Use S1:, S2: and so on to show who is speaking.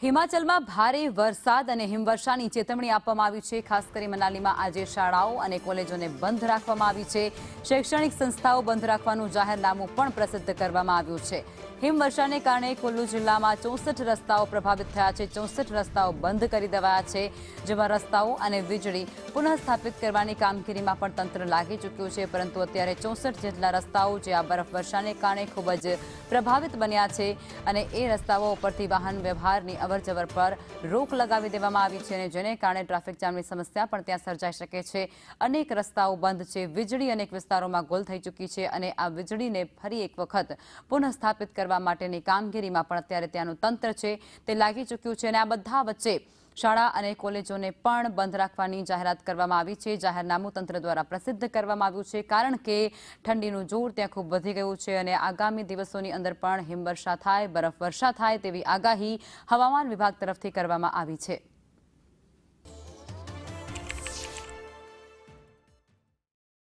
S1: હિમાચલમાં ભારે વરસાદ અને હિમવર્ષાની ચેતવણી આપવામાં આવી છે। ખાસ કરી મનાલીમાં આજે શાળાઓ અને કોલેજોને બંધ રાખવામાં આવી છે। શૈક્ષણિક સંસ્થાઓ બંધ રાખવાનું જાહેરનામું પણ પ્રસિદ્ધ કરવામાં આવ્યું છે। હિમવર્ષાને કારણે કુલ્લુ જિલ્લામાં 64 રસ્તાઓ પ્રભાવિત થયા છે। 64 રસ્તાઓ બંધ કરી દેવાયા છે, જેમાં રસ્તાઓ અને વીજળી પુનઃસ્થાપિત કરવાની કામગીરીમાં પણ તંત્ર લાગી ચૂક્યું છે। પરંતુ અત્યારે 64 જેટલા રસ્તાઓ જે આ બરફવર્ષાને કારણે ખૂબ જ પ્રભાવિત બન્યા છે અને એ રસ્તાઓ ઉપરથી વાહન વ્યવહારની અવરજવર પર રોક લગાવી દેવામાં આવી છે, અને જેને કારણે ટ્રાફિક જામની સમસ્યા પણ ત્યાં સર્જાઈ શકે છે। અનેક રસ્તાઓ બંધ છે, વીજળી અનેક વિસ્તારોમાં ગુલ થઈ ચૂકી છે અને આ વીજળીને ફરી એક વખત પુનઃસ્થાપિત કરવા માટેની કામગીરીમાં પણ અત્યારે ત્યાંનું તંત્ર છે તે લાગી ચૂક્યું છે। અને આ બધા વચ્ચે શાળા અને કોલેજોને પણ બંધ રાખવાની જાહેરાત કરવામાં આવી છે। જાહેરનામું તંત્ર દ્વારા પ્રસિદ્ધ કરવામાં આવ્યું છે, કારણ કે ઠંડીનું જોર ત્યાં ખૂબ વધી ગયું છે અને આગામી દિવસોની અંદર પણ હિમવર્ષા થાય, બરફવર્ષા થાય તેવી આગાહી હવામાન વિભાગ તરફથી કરવામાં આવી છે।